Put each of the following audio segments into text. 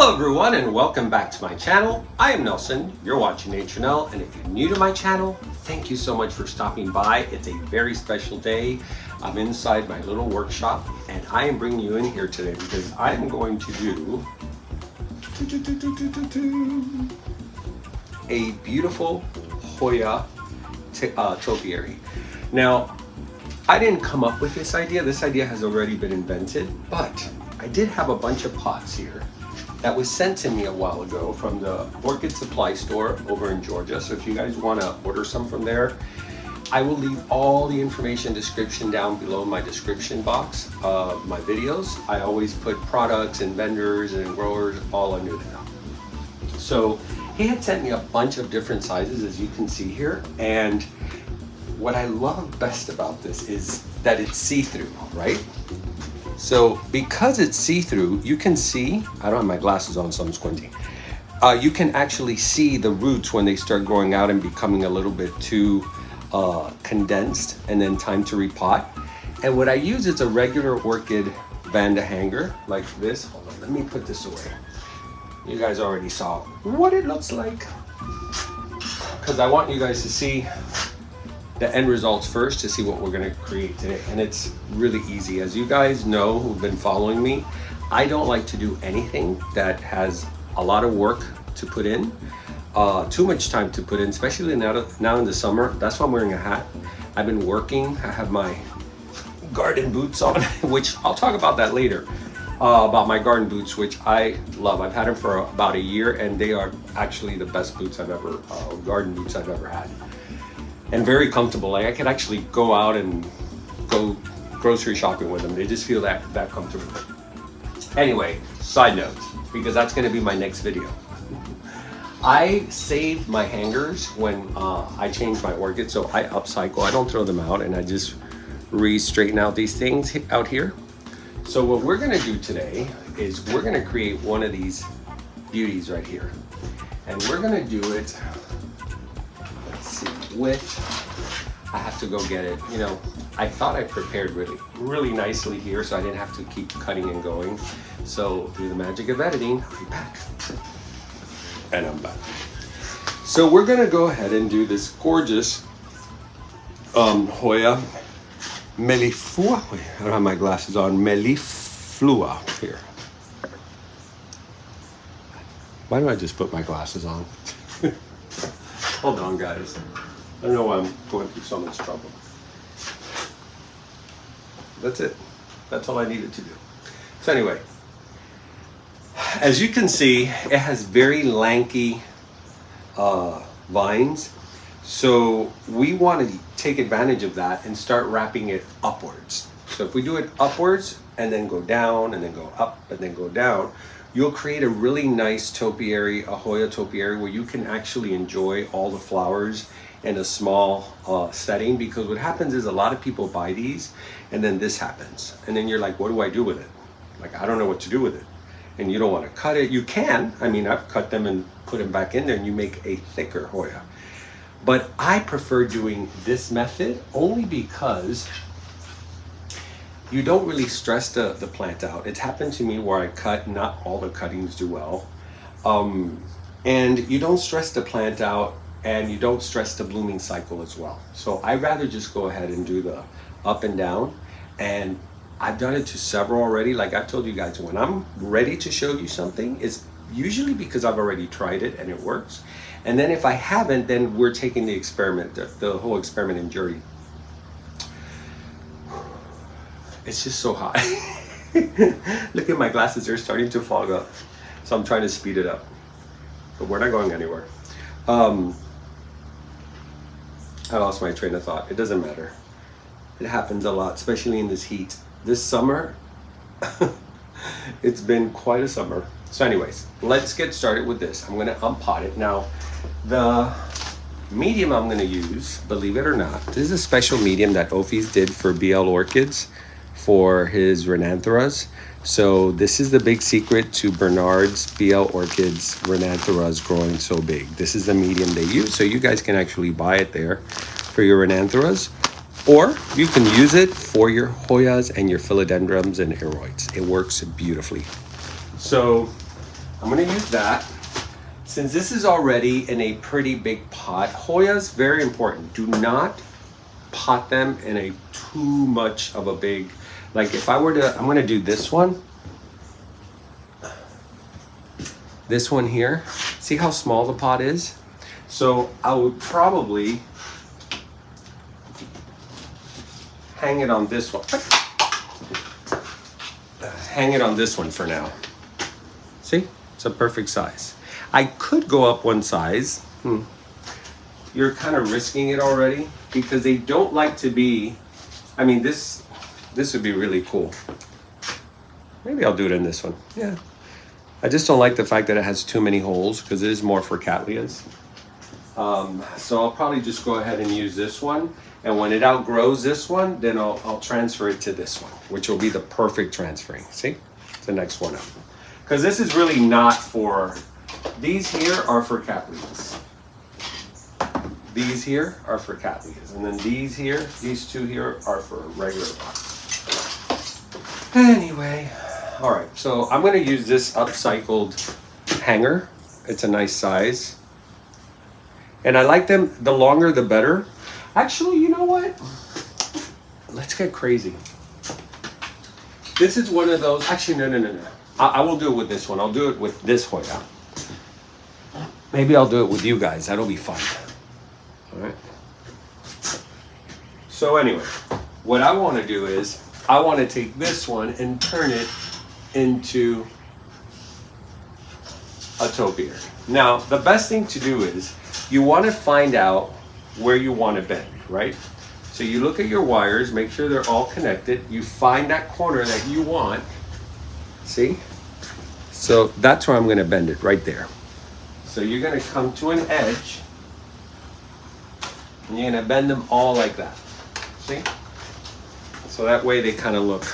Hello everyone and welcome back to my channel. I am Nelson, you're watching Nature Nell, and if you're new to my channel, thank you so much for stopping by. It's a very special day. I'm inside my little workshop and I am bringing you in here today because I am going to do a beautiful Hoya topiary. Now, I didn't come up with this idea. This idea has already been invented, but I did have a bunch of pots here that was sent to me a while ago from the Orchid Supply store over in Georgia. So if you guys want to order some from there, I will leave all the information description down below in my description box of my videos. I always put products and vendors and growers all under there. So he had sent me a bunch of different sizes, as you can see here. And what I love best about this is that it's see-through, right? So because it's see-through, you can see, I don't have my glasses on, so I'm squinting. You can actually see the roots when they start growing out and becoming a little bit too condensed, and then time to repot. And what I use is a regular orchid Vanda hanger like this. Hold on, let me put this away. You guys already saw what it looks like, because I want you guys to see the end results first to see what we're going to create today. And it's really easy. As you guys know who've been following me, I don't like to do anything that has a lot of work to put in, too much time to put in, especially now in the summer. That's why I'm wearing a hat. I've been working. I have my garden boots on, which I'll talk about that later, about my garden boots, which I love. I've had them for about a year and they are actually the best boots I've ever, garden boots I've ever had. And very comfortable. Like I could actually go out and go grocery shopping with them. They just feel that comfortable. Anyway, side note, because that's going to be my next video. I save my hangers when I change my orchids, so I upcycle. I don't throw them out, and I just re-straighten out these things out here. So what we're going to do today is we're going to create one of these beauties right here, and we're going to do it. I have to go get it. You know, I thought I prepared really nicely here, so I didn't have to keep cutting and going. So through the magic of editing, I'll be back. And I'm back. So we're gonna go ahead and do this gorgeous Hoya melliflua. Wait, I don't have my glasses on. Melliflua here. Why don't I just put my glasses on? Hold on, guys. I don't know why I'm going through so much trouble. That's it. That's all I needed to do. So anyway, as you can see, it has very lanky vines. So we want to take advantage of that and start wrapping it upwards. So if we do it upwards and then go down and then go up and then go down, you'll create a really nice topiary, a Hoya topiary, where you can actually enjoy all the flowers in a small setting. Because what happens is a lot of people buy these and then this happens. And then you're like, what do I do with it? Like, I don't know what to do with it. And you don't want to cut it. You can. I mean, I've cut them and put them back in there and you make a thicker Hoya. But I prefer doing this method only because you don't really stress the plant out. It's happened to me where I cut, not all the cuttings do well. And you don't stress the plant out and you don't stress the blooming cycle as well. So I'd rather just go ahead and do the up and down. And I've done it to several already. Like I've told you guys, when I'm ready to show you something, it's usually because I've already tried it and it works. And then if I haven't, then we're taking the experiment, the whole experiment in journey. It's just so hot. Look at my glasses, they're starting to fog up. So I'm trying to speed it up. But we're not going anywhere. I lost my train of thought. It doesn't matter. It happens a lot, especially in this heat. This summer, it's been quite a summer. So anyways, let's get started with this. I'm gonna unpot it. Now, the medium I'm gonna use, believe it or not, this is a special medium that OFE's did for BL Orchids for his Renantheras. So this is the big secret to Bernard's BL Orchids Renantheras growing so big. This is the medium they use, so you guys can actually buy it there for your Renantheras, or you can use it for your Hoyas and your philodendrons and aroids. It works beautifully. So I'm gonna use that. Since this is already in a pretty big pot, Hoya's very important. Do not pot them in a too much of a big, like if I were to, I'm gonna do this one here. See how small the pot is? So I would probably hang it on this one. Hang it on this one for now. See, it's a perfect size. I could go up one size. You're kind of risking it already because they don't like to be, I mean, this would be really cool. Maybe I'll do it in this one. Yeah. I just don't like the fact that it has too many holes because it is more for Cattleyas. So I'll probably just go ahead and use this one. And when it outgrows this one, then I'll transfer it to this one, which will be the perfect transferring. See, it's the next one up. Because this is really not for, these here are for Cattleyas. These here are for Cattleyas. And then these here, these two here are for regular pots. Anyway, all right, so I'm gonna use this upcycled hanger. It's a nice size. And I like them, the longer the better. Actually, you know what? Let's get crazy. This is one of those, actually, no. I will do it with this one. I'll do it with this Hoya. Maybe I'll do it with you guys. That'll be fun. All right. So anyway, what I want to do is, I want to take this one and turn it into a topiary. Now, the best thing to do is, you want to find out where you want to bend, right? So you look at your wires, make sure they're all connected. You find that corner that you want. See? So that's where I'm going to bend it, right there. So you're going to come to an edge, and you're going to bend them all like that. See? So that way they kind of look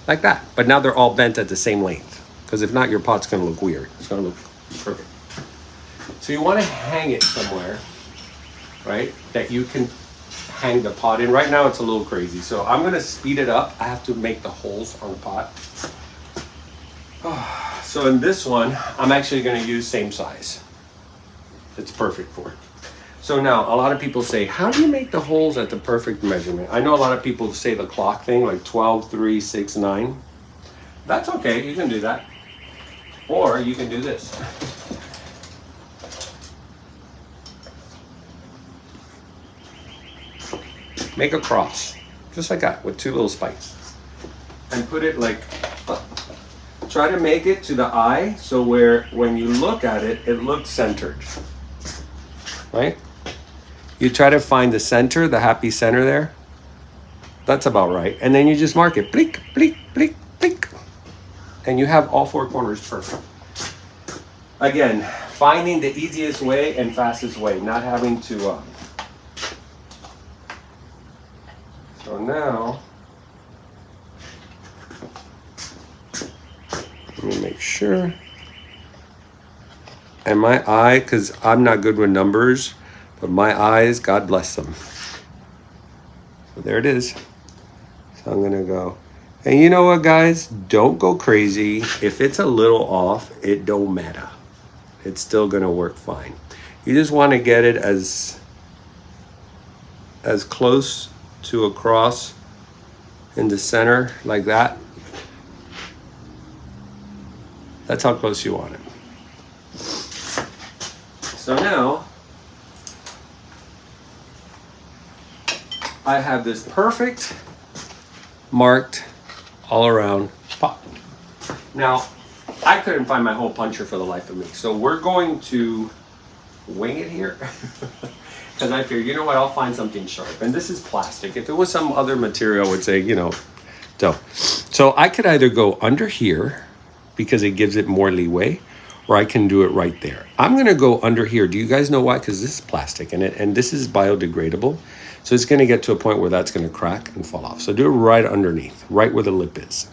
like that. But now they're all bent at the same length. Because if not, your pot's going to look weird. It's going to look perfect. So you want to hang it somewhere, right, that you can hang the pot in. Right now it's a little crazy, so I'm going to speed it up. I have to make the holes on the pot. So in this one, I'm actually going to use same size. It's perfect for it. So now, a lot of people say, how do you make the holes at the perfect measurement? I know a lot of people say the clock thing, like 12, 3, 6, 9. That's okay, you can do that. Or you can do this. Make a cross, just like that, with two little spikes. And put it like, try to make it to the eye, so where, when you look at it, it looks centered, right? You try to find the center, the happy center there. That's about right. And then you just mark it, blink, blink, blink, blink. And you have all four corners perfect. Again, finding the easiest way and fastest way, not having to, so now, let me make sure. And my eye, because I'm not good with numbers, but my eyes, God bless them. So there it is. So I'm gonna go. And you know what, guys? Don't go crazy. If it's a little off, it don't matter. It's still gonna work fine. You just wanna get it as close to a cross in the center like that. That's how close you want it. So now I have this perfect marked all around pot. Now I couldn't find my hole puncher for the life of me, so we're going to wing it here. Because I figure, you know what, I'll find something sharp. And this is plastic. If it was some other material, I would say, you know, so I could either go under here because it gives it more leeway, or I can do it right there. I'm going to go under here. Do you guys know why? Because this is plastic and this is biodegradable. So it's going to get to a point where that's going to crack and fall off. So do it right underneath, right where the lip is.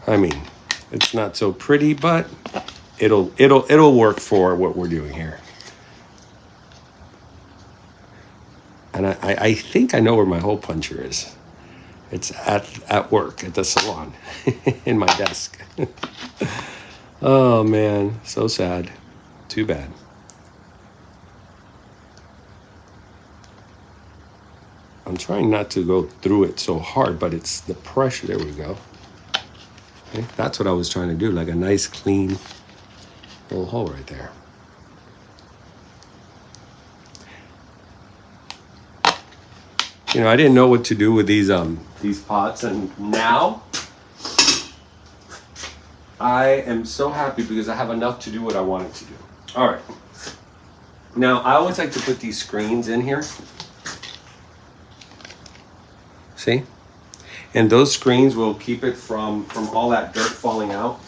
I mean, it's not so pretty, but it'll work for what we're doing here. And I think I know where my hole puncher is. It's at work, at the salon, in my desk. Oh man, so sad. Too bad. I'm trying not to go through it so hard, but it's the pressure. There we go. Okay, that's what I was trying to do, like a nice clean little hole right there. You know, I didn't know what to do with these pots, and now I am so happy because I have enough to do what I wanted to do. All right. Now, I always like to put these screens in here. See? And those screens will keep it from all that dirt falling out.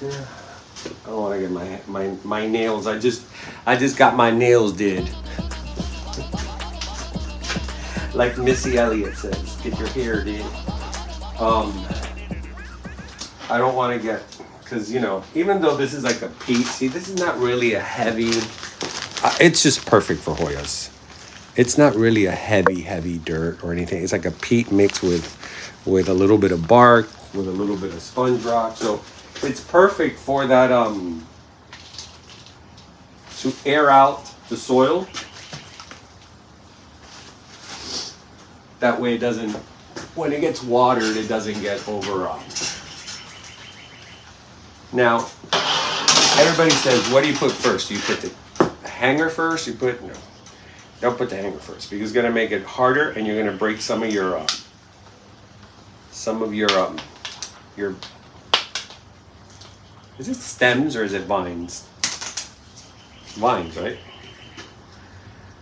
Yeah. I don't want to get my nails. I just got my nails did. Like Missy Elliott says, get your hair did. I don't want to get, because you know, even though this is like a peat, see, this is not really a heavy. It's just perfect for Hoyas. It's not really a heavy dirt or anything. It's like a peat mixed with a little bit of bark, with a little bit of sponge rock. So it's perfect for that to air out the soil. That way it doesn't, when it gets watered, it doesn't get over. Now, everybody says, what do you put first? Do you put the hanger first? No, don't put the hanger first, because it's gonna make it harder, and you're gonna break some of your is it stems or is it vines? Vines, right?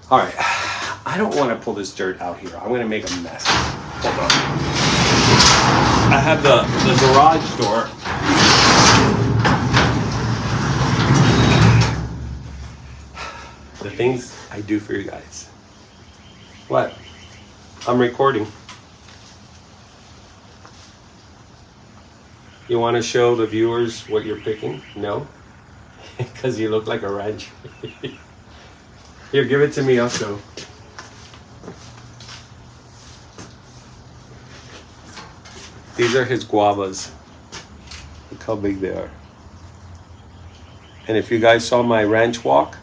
All right, I don't want to pull this dirt out here. I'm gonna make a mess. Hold on. I have the garage door. The things I do for you guys. What? I'm recording. You want to show the viewers what you're picking? No? Because you look like a rancher. Here, give it to me, I'll show. These are his guavas. Look how big they are. And if you guys saw my ranch walk,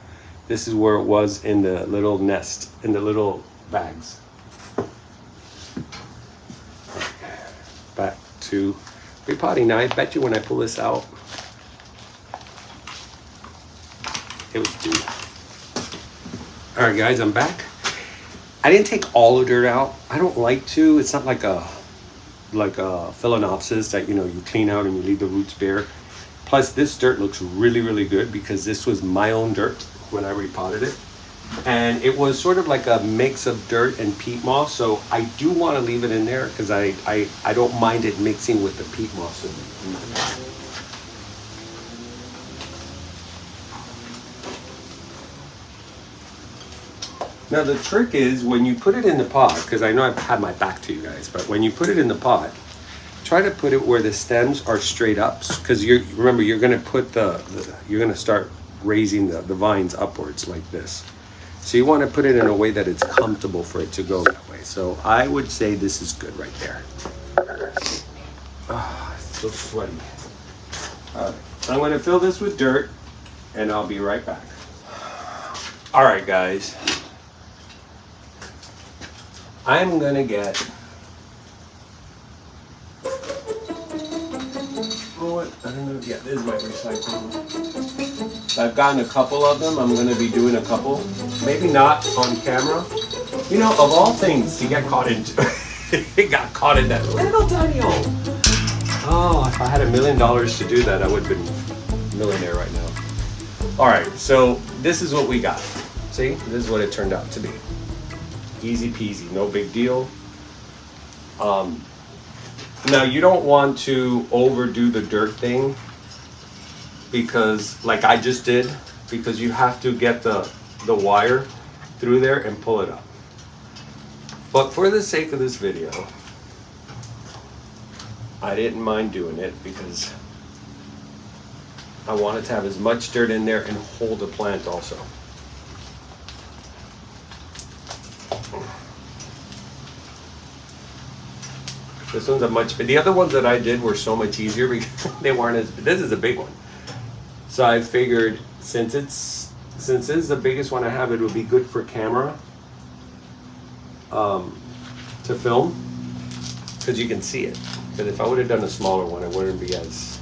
this is where it was in the little nest, in the little bags. Back to repotting. Now, I bet you when I pull this out, it was due. All right, guys, I'm back. I didn't take all the dirt out. I don't like to. It's not like a phalaenopsis that, you know, you clean out and you leave the roots bare. Plus, this dirt looks really good because this was my own dirt when I repotted it. And it was sort of like a mix of dirt and peat moss. So I do want to leave it in there because I don't mind it mixing with the peat moss. Now the trick is when you put it in the pot, because I know I've had my back to you guys, but when you put it in the pot, try to put it where the stems are straight up, because remember you're going to put you're going to start raising the vines upwards like this. So you want to put it in a way that it's comfortable for it to go that way. So I would say this is good right there. Oh, it's so sweaty. All right, I'm going to fill this with dirt and I'll be right back. All right, guys. I'm going to get, I don't know, yeah, this is my recycling. I've gotten a couple of them. I'm going to be doing a couple. Maybe not on camera. You know, of all things to get caught into, it got caught in that little tiny hole. Oh, if I had $1 million to do that, I would have been a millionaire right now. All right, so this is what we got. See, this is what it turned out to be. Easy peasy, no big deal. Now you don't want to overdo the dirt thing, because like I just did, because you have to get the wire through there and pull it up. But for the sake of this video, I didn't mind doing it because I wanted to have as much dirt in there and hold the plant also. This one's a much, the other ones that I did were so much easier because they weren't as, this is a big one. So I figured since this is the biggest one I have, it would be good for camera to film because you can see it. Because if I would have done a smaller one, it wouldn't be as,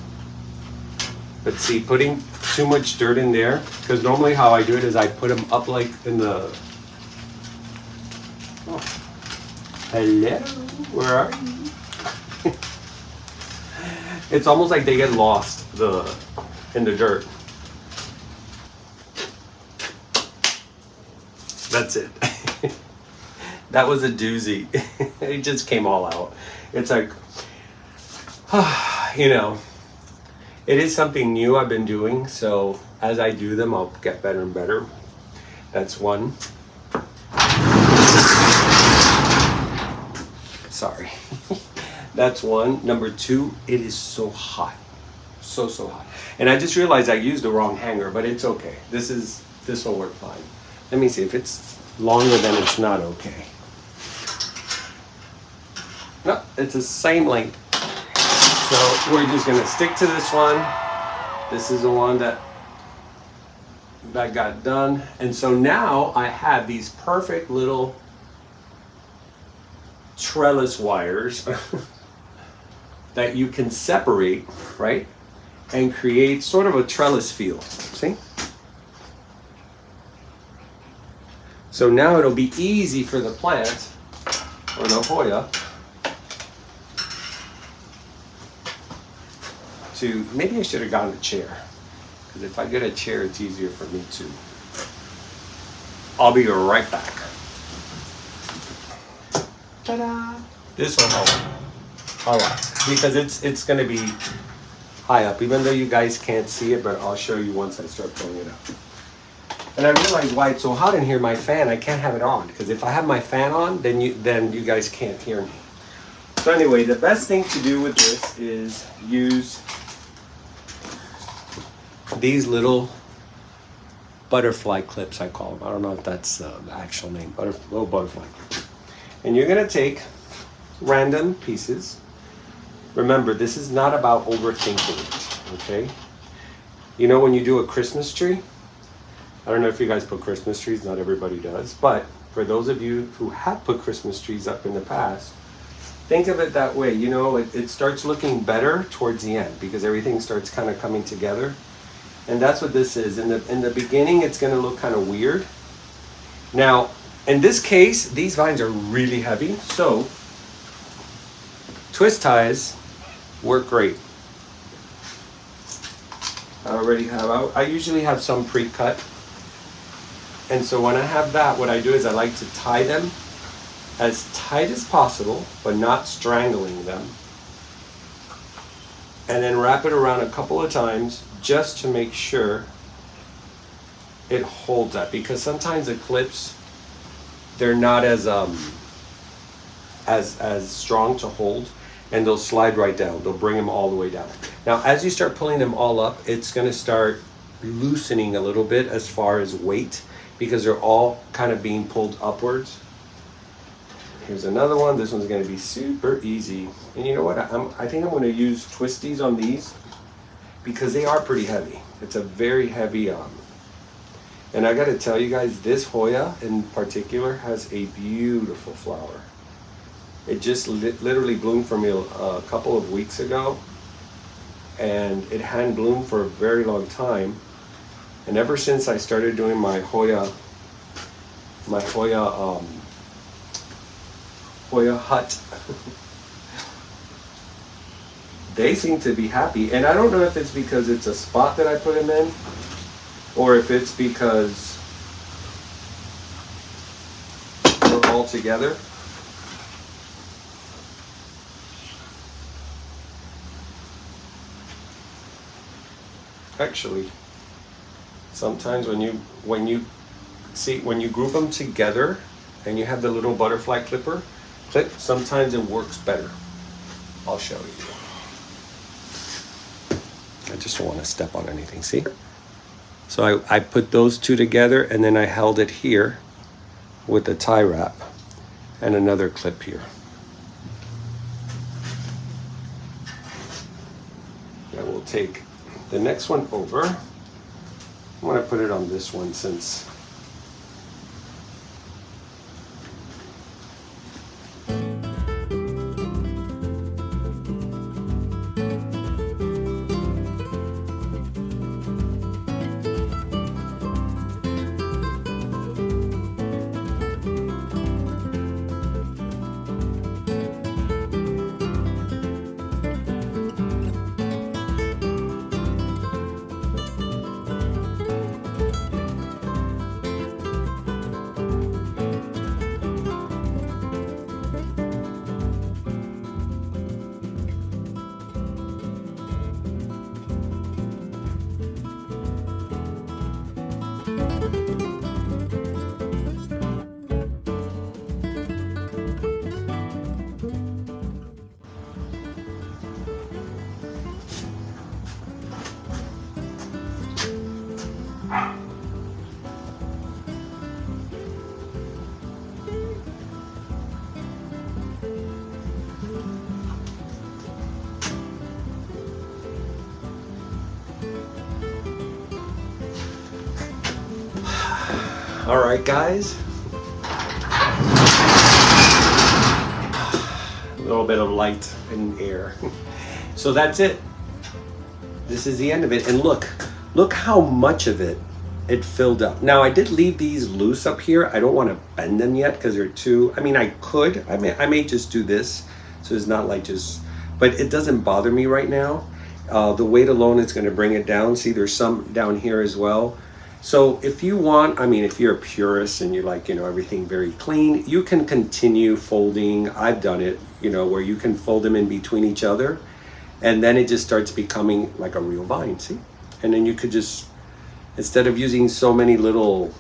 but see, putting too much dirt in there, because normally how I do it is I put them up like in the, oh, hello, where are you? It's almost like they get lost in the dirt. That's it. That was a doozy. It just came all out. It's like, you know, it is something new I've been doing. So as I do them, I'll get better and better. That's one. Sorry. That's one. Number two, it is so hot. So hot. And I just realized I used the wrong hanger, but it's okay. This will work fine. Let me see if it's longer than it's not okay. No, it's the same length. So we're just gonna stick to this one. This is the one that got done. And so now I have these perfect little trellis wires that you can separate, right? And create sort of a trellis feel, see? So now it'll be easy for the plant, or the Hoya, to, maybe I should have gotten a chair. Because if I get a chair, it's easier for me too. I'll be right back. Ta-da! This will help a lot because it's going to be high up, even though you guys can't see it, but I'll show you once I start pulling it up. And I realized why it's so hot in here. My fan, I can't have it on because if I have my fan on, then you guys can't hear me. So anyway, the best thing to do with this is use these little butterfly clips, I call them. I don't know if that's the actual name, little butterfly clips. And you're gonna take random pieces. Remember, this is not about overthinking it, okay? You know when you do a Christmas tree? I don't know if you guys put Christmas trees, not everybody does, but for those of you who have put Christmas trees up in the past, think of it that way. You know, it starts looking better towards the end because everything starts kind of coming together. And that's what this is. In the beginning, it's gonna look kind of weird. Now, in this case, these vines are really heavy, so twist ties work great. I usually have some pre-cut. And so when I have that, what I do is I like to tie them as tight as possible, but not strangling them. And then wrap it around a couple of times just to make sure it holds up. Because sometimes the clips, they're not as strong to hold, and they'll slide right down. They'll bring them all the way down. Now, as you start pulling them all up, it's gonna start loosening a little bit as far as weight because they're all kind of being pulled upwards. Here's another one. This one's gonna be super easy. And you know what? I think I'm gonna use twisties on these because they are pretty heavy. It's a very heavy, and I gotta tell you guys, this Hoya in particular has a beautiful flower. It just literally bloomed for me a couple of weeks ago, and it hadn't bloomed for a very long time. And ever since I started doing my Hoya hut, they seem to be happy. And I don't know if it's because it's a spot that I put them in, or if it's because we're all together. Actually, sometimes when you group them together and you have the little butterfly clip, sometimes it works better. I'll show you. I just don't want to step on anything, see? So I put those two together and then I held it here with the tie wrap and another clip here. will take the next one over. I'm gonna put it on this one since all right, guys. A little bit of light and air. So that's it. This is the end of it. And look how much of it filled up. Now I did leave these loose up here. I don't want to bend them yet because they're too, I mean, I could, I may just do this. So it's not like just, but it doesn't bother me right now. The weight alone is going to bring it down. See, there's some down here as well. So if you want, I mean, if you're a purist and you like, you know, everything very clean, you can continue folding. I've done it, you know, where you can fold them in between each other and then it just starts becoming like a real vine, see? And then you could just, instead of using so many little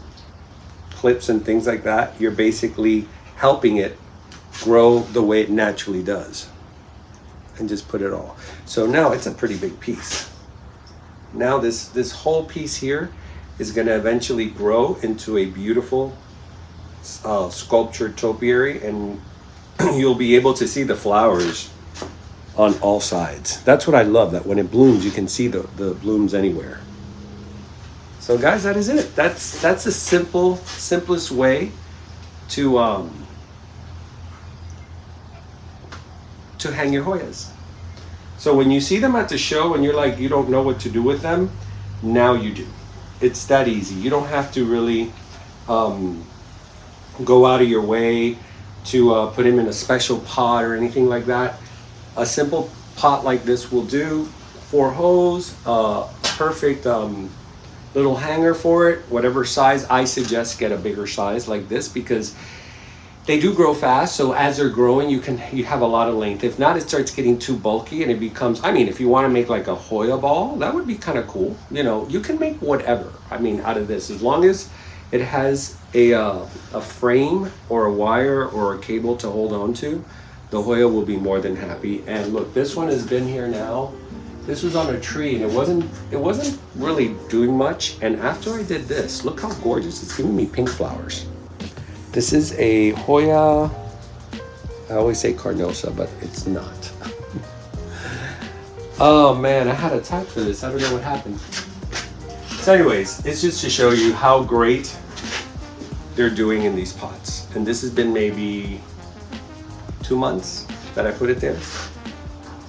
clips and things like that, you're basically helping it grow the way it naturally does. And just put it all. So now it's a pretty big piece. Now this whole piece here is going to eventually grow into a beautiful sculptured topiary, and you'll be able to see the flowers on all sides. That's what I love, that when it blooms you can see the blooms anywhere. So guys, that is it. That's the simplest way to hang your Hoyas. So when you see them at the show and you're like, you don't know what to do with them, now you do. It's that easy. You don't have to really go out of your way to put them in a special pot or anything like that. A simple pot like this will do. 4 hose, perfect little hanger for it, whatever size. I suggest get a bigger size like this because they do grow fast. So as they're growing, you have a lot of length. If not, it starts getting too bulky and it becomes, I mean, if you want to make like a Hoya ball, that would be kind of cool. You know, you can make whatever, I mean, out of this, as long as it has a frame or a wire or a cable to hold on to, the Hoya will be more than happy. And look, this one has been here now. This was on a tree and it wasn't really doing much. And after I did this, look how gorgeous, it's giving me pink flowers. This is a Hoya, I always say carnosa, but it's not. Oh man, I had a tag for this. I don't know what happened. So anyways, it's just to show you how great they're doing in these pots. And this has been maybe 2 months that I put it there.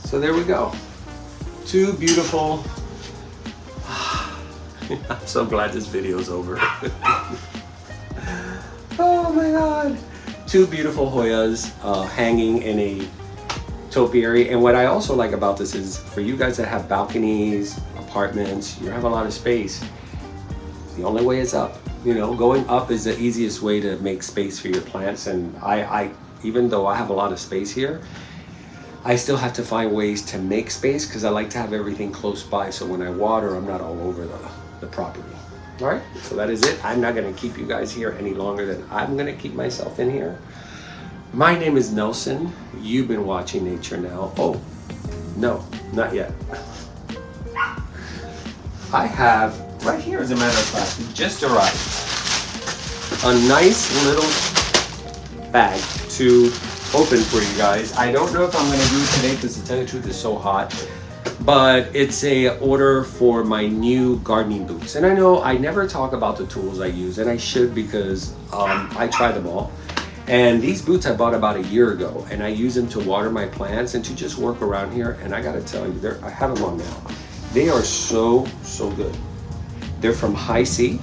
So there we go. 2 beautiful, I'm so glad this video's over. Oh my God. 2 beautiful Hoyas hanging in a topiary. And what I also like about this is for you guys that have balconies, apartments, you have a lot of space. The only way is up. You know, going up is the easiest way to make space for your plants. And I even though I have a lot of space here, I still have to find ways to make space because I like to have everything close by. So when I water, I'm not all over the property. All right, so that is it. I'm not going to keep you guys here any longer than I'm going to keep myself in here. My name is Nelson. You've been watching Nature Now. Oh, no, not yet. I have, right here as a matter of fact, it just arrived, a nice little bag to open for you guys. I don't know if I'm going to do it today because to tell you the truth, it's so hot. but it's a order for my new gardening boots. And I know I never talk about the tools I use, and I should, because I try them all. And these boots I bought about a year ago, and I use them to water my plants and to just work around here. And I gotta tell you, I have them on now. They are so good. They're from High C.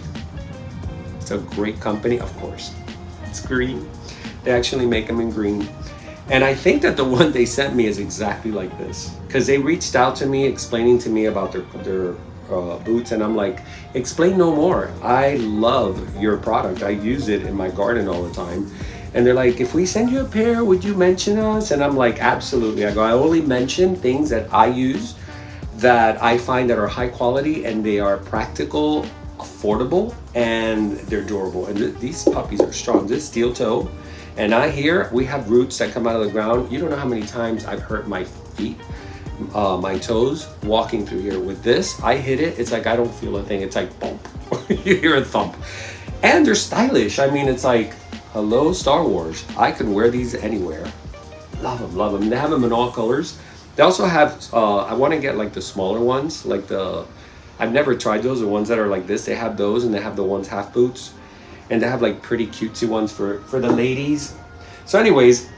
It's a great company, of course. It's green. They actually make them in green. And I think that the one they sent me is exactly like this, because they reached out to me explaining to me about their boots, and I'm like, explain no more. I love your product. I use it in my garden all the time. And they're like, if we send you a pair, would you mention us? And I'm like, absolutely. I go, I only mention things that I use, that I find that are high quality, and they are practical, affordable, and they're durable. And these puppies are strong. This steel toe. And we have roots that come out of the ground. You don't know how many times I've hurt my feet, my toes, walking through here. With this, I hit it, it's like I don't feel a thing. It's like bump. You hear a thump. And they're stylish. I mean, it's like, hello, Star Wars. I can wear these anywhere. Love them, love them. They have them in all colors. They also have, I want to get like the smaller ones, like I've never tried those, the ones that are like this. They have those, and they have the ones half boots. And they have like pretty cutesy ones for the ladies. So anyways,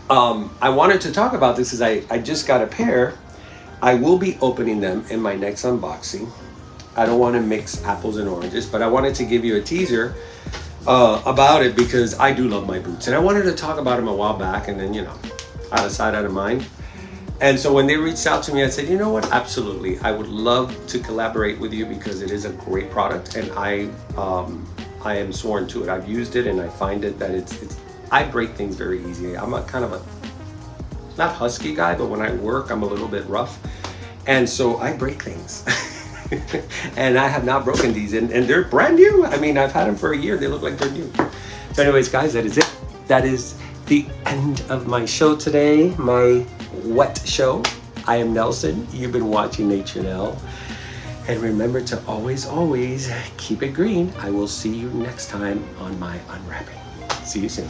I wanted to talk about this, because I just got a pair. I will be opening them in my next unboxing. I don't want to mix apples and oranges, but I wanted to give you a teaser about it, because I do love my boots. And I wanted to talk about them a while back, and then, out of sight, out of mind. And so when they reached out to me, I said, you know what, absolutely. I would love to collaborate with you, because it is a great product, and I am sworn to it. I've used it, and I find it that I break things very easily. I'm a kind of a, not husky guy, but when I work, I'm a little bit rough. And so I break things. And I have not broken these, and they're brand new. I mean, I've had them for a year. They look like they're new. So anyways, guys, that is it. That is the end of my show today, my wet show. I am Nelson. You've been watching Nature Nell. And remember to always keep it green. I will see you next time on my unwrapping. See you soon.